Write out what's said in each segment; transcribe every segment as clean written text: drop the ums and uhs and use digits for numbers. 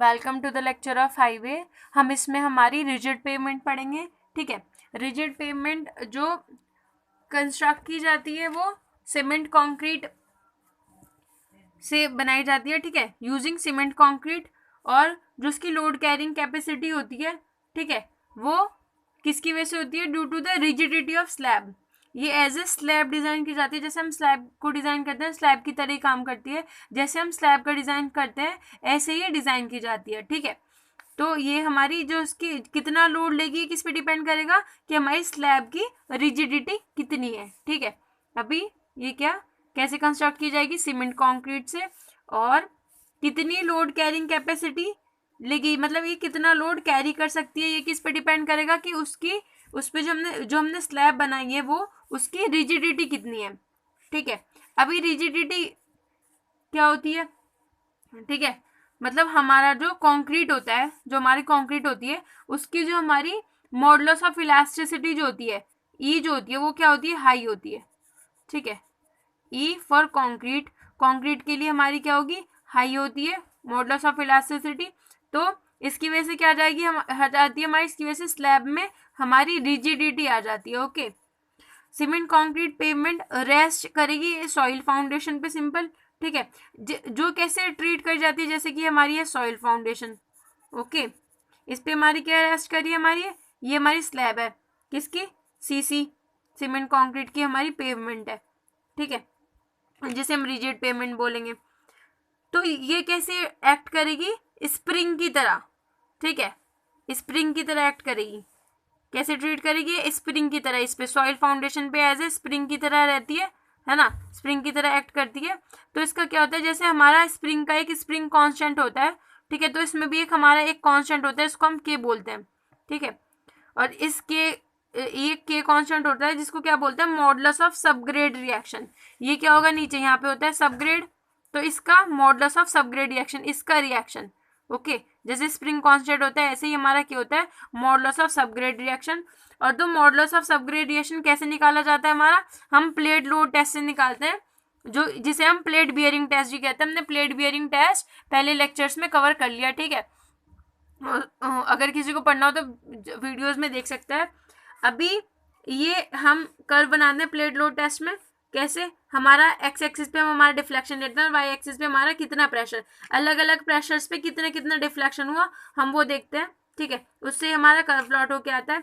Welcome to the lecture of highway. हम इसमें हमारी रिजिड पेमेंट पढ़ेंगे। ठीक है, रिजिड पेमेंट जो कंस्ट्रक्ट की जाती है वो सीमेंट कंक्रीट से बनाई जाती है। ठीक है, यूजिंग सीमेंट कंक्रीट, और जो उसकी लोड कैरिंग कैपेसिटी होती है, ठीक है, वो किसकी वजह से होती है? Due to the rigidity of slab. ये एज ए स्लैब डिजाइन की जाती है। जैसे हम स्लैब को डिजाइन करते हैं, स्लैब की तरह ही काम करती है। जैसे हम स्लैब का डिजाइन करते हैं ऐसे ही डिजाइन की जाती है। ठीक है, तो ये हमारी जो उसकी कितना लोड लेगी किस पे डिपेंड करेगा कि हमारी स्लैब की रिजिडिटी कितनी है। ठीक है, अभी ये क्या कैसे कंस्ट्रक्ट की जाएगी? सीमेंट कंक्रीट से, और कितनी लोड कैरिंग कैपेसिटी लेगी, मतलब ये कितना लोड कैरी कर सकती है, ये किस पे डिपेंड करेगा कि उसकी उस पे जो हमने स्लैब बनाई है वो उसकी रिजिडिटी कितनी है। ठीक है, अभी रिजिडिटी क्या होती है? ठीक है, मतलब हमारा जो कंक्रीट होता है, जो हमारी कंक्रीट होती है, उसकी जो हमारी मॉडुलस ऑफ इलास्टिसिटी जो होती है, ई जो होती है, वो क्या होती है? हाई होती है। ठीक है, ई फॉर कंक्रीट, कंक्रीट के लिए हमारी क्या होगी? हाई होती है मॉडुलस ऑफ इलास्टिसिटी। तो इसकी वजह से क्या आ जाएगी? हम आ जाती है हमारी, इसकी वजह से स्लैब में हमारी रिजिडिटी आ जाती है। Okay, cement concrete pavement rest करेगी सॉइल फाउंडेशन पे, सिंपल। ठीक है, जो कैसे ट्रीट करी जाती है, जैसे कि हमारी है सॉइल फाउंडेशन। ओके, इस पे हमारी क्या रेस्ट करी है? हमारी ये हमारी स्लैब है, किसकी? सीसी, सीमेंट कंक्रीट की हमारी पेवमेंट है। ठीक है, जिसे हम रिजिड पेवमेंट बोलेंगे। तो ये कैसे एक्ट करेगी? स्प्रिंग की तरह। ठीक है, स्प्रिंग की तरह एक्ट करेगी। कैसे ट्रीट करेगी? स्प्रिंग की तरह। इस पे सॉइल फाउंडेशन पे एज ए स्प्रिंग की तरह रहती है ना, स्प्रिंग की तरह एक्ट करती है। तो इसका क्या होता है? जैसे हमारा स्प्रिंग का एक स्प्रिंग कांस्टेंट होता है, ठीक है, तो इसमें भी एक हमारा एक कांस्टेंट होता है, इसको हम के बोलते हैं। ठीक है, और इस के एक के कांस्टेंट होता है जिसको क्या बोलते हैं? Modulus of subgrade reaction. ये क्या होगा? नीचे यहाँ पे होता है सबग्रेड, तो इसका मॉडुलस ऑफ सबग्रेड रिएक्शन, इसका रिएक्शन। ओके, जैसे स्प्रिंग कांस्टेंट होता है ऐसे ही हमारा क्या होता है? Modulus of subgrade reaction. और तो मॉडुलस ऑफ सबग्रेड रिएक्शन कैसे निकाला जाता है हमारा? हम प्लेट लोड टेस्ट से निकालते हैं, जो जिसे हम प्लेट बियरिंग टेस्ट भी कहते हैं। हमने प्लेट बियरिंग टेस्ट पहले लेक्चर्स में कवर कर लिया। ठीक है, अगर किसी को पढ़ना हो तो वीडियोस में देख सकता है। अभी ये हम कर्व बनाते हैं प्लेट लोड टेस्ट में। कैसे? हमारा एक्स एक्सिस पे हम हमारा डिफ्लेक्शन लेते हैं और वाई एक्सिस पे हमारा कितना प्रेशर, अलग अलग प्रेशर्स पे कितना कितना डिफ्लेक्शन हुआ हम वो देखते हैं। ठीक है, उससे हमारा कर्व प्लॉट होके आता है।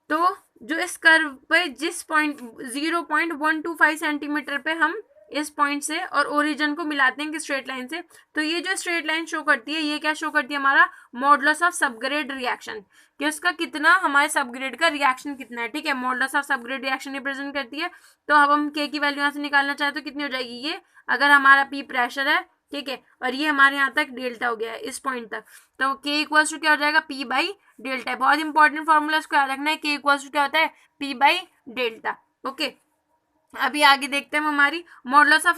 तो जो इस कर्व पे जिस पॉइंट 0.125 सेंटीमीटर पे हम इस पॉइंट से और ओरिजिन को मिलाते हैं कि स्ट्रेट लाइन से, तो ये जो स्ट्रेट लाइन शो करती है, ये क्या शो करती है? हमारा मॉडुलस ऑफ सबग्रेड रिएक्शन, कि उसका कितना, हमारे सबग्रेड का रिएक्शन कितना है। ठीक है, modulus of subgrade reaction represent करती है। तो अब हम के की वैल्यू यहाँ से निकालना चाहे तो कितनी हो जाएगी? ये अगर हमारा पी प्रेशर है, ठीक है, और ये हमारे यहाँ तक डेल्टा हो गया है इस पॉइंट तक, तो के इक्वल्स टू क्या हो जाएगा? P by delta. बहुत इंपॉर्टेंट फॉर्मूला इसको याद रखना है, के इक्वल्स टू क्या होता है? P by delta. ओके, अभी आगे देखते हैं हमारी modulus of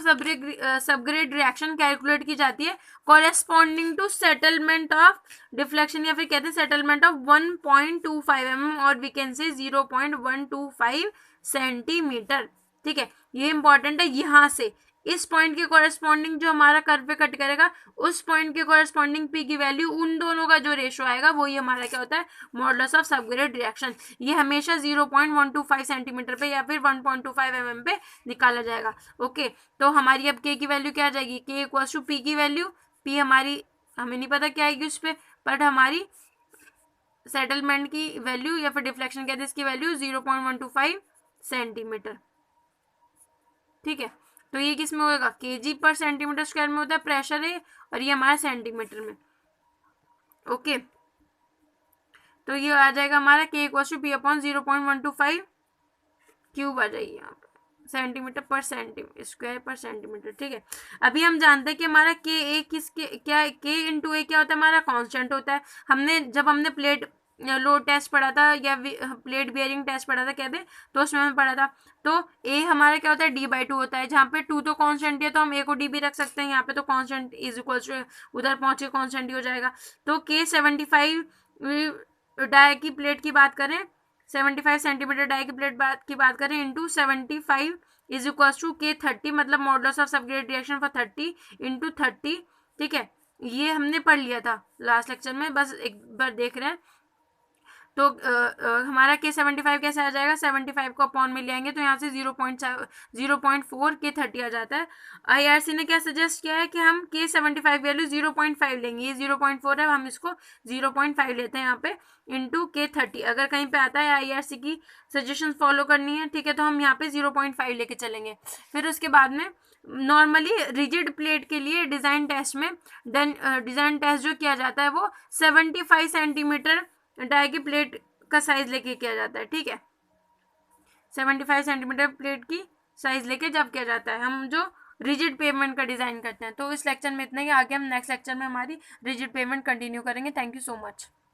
subgrade reaction calculate की जाती है corresponding to settlement of deflection, या फिर कहते हैं सेटलमेंट ऑफ 1.25 mm, और वी कैन से 0.125 सेंटीमीटर। ठीक है, ये इंपॉर्टेंट है। यहाँ से इस पॉइंट के कॉरेस्पॉन्डिंग जो हमारा कर्व पे कट करेगा, उस पॉइंट के कॉरेस्पॉन्डिंग पी की वैल्यू, उन दोनों का जो रेशो आएगा वही हमारा क्या होता है? Modulus of subgrade reaction. ये हमेशा 0.125 सेंटीमीटर पे या फिर 1.25 mm पे निकाला जाएगा। ओके, तो हमारी अब के की वैल्यू क्या आ जाएगी? के इक्वल्स टू पी की वैल्यू, पी हमारी हमें नहीं पता क्या आएगी उस पर, बट हमारी सेटलमेंट की वैल्यू या फिर डिफ्लेक्शन कहते हैं इसकी वैल्यू 0.125 सेंटीमीटर। ठीक है, तो ये किस में होगा? केजी पर सेंटीमीटर स्क्वायर में होता है, प्रेशर है, और ये हमारा सेंटीमीटर में। ओके, तो ये आ जाएगा हमारा के equals to P upon 0.125 cube आ जाएगी यहाँ पे, सेंटीमीटर पर सेंटीमीटर स्क्वायर पर सेंटीमीटर। ठीक है, अभी हम जानते हैं कि हमारा के ए किसके क्या, के इंटू ए क्या होता है? हमारा कांस्टेंट होता है। जब हमने प्लेट लोड टेस्ट पढ़ा था या प्लेट बियरिंग टेस्ट पढ़ा था कहते, तो उसमें हमें पढ़ा था, तो ए हमारा क्या होता है? d/2 होता है। जहाँ पे 2 तो कांस्टेंट है तो हम ए को डी भी रख सकते हैं, यहाँ पे तो कांस्टेंट इज इक्वल टू उधर पहुंच के कांस्टेंट ही हो जाएगा। तो के 75 डाई की प्लेट की बात करें, 75 सेंटीमीटर डाई की प्लेट की बात करें, इंटू 75 इज इक्वल टू के 30, मतलब modulus of subgrade reaction for 30 into 30। ठीक है, ये हमने पढ़ लिया था लास्ट लेक्चर में, बस एक बार देख रहे हैं। तो हमारा K75 कैसे आ जाएगा, 75 को अपॉन में ले आएंगे तो यहाँ से 0.4 K30 आ जाता है। IRC ने क्या सजेस्ट किया है कि हम K75 वैल्यू 0.5 लेंगे, ये 0.4 है, हम इसको 0.5 लेते हैं यहाँ पे इंटू K30। अगर कहीं पे आता है IRC की सजेशन फॉलो करनी है, ठीक है, तो हम यहाँ पे 0.5 लेके चलेंगे। फिर उसके बाद में नॉर्मली रिजिड प्लेट के लिए डिज़ाइन टेस्ट में डिज़ाइन टेस्ट जो किया जाता है वो 75 सेंटीमीटर डाई की प्लेट का साइज लेके किया जाता है, ठीक है। 75 सेंटीमीटर प्लेट की साइज लेके जब किया जाता है, हम जो रिजिड पेमेंट का डिजाइन करते हैं। तो इस लेक्चर में इतना ही, आगे हम नेक्स्ट लेक्चर में हमारी रिजिड पेमेंट कंटिन्यू करेंगे। Thank you so much.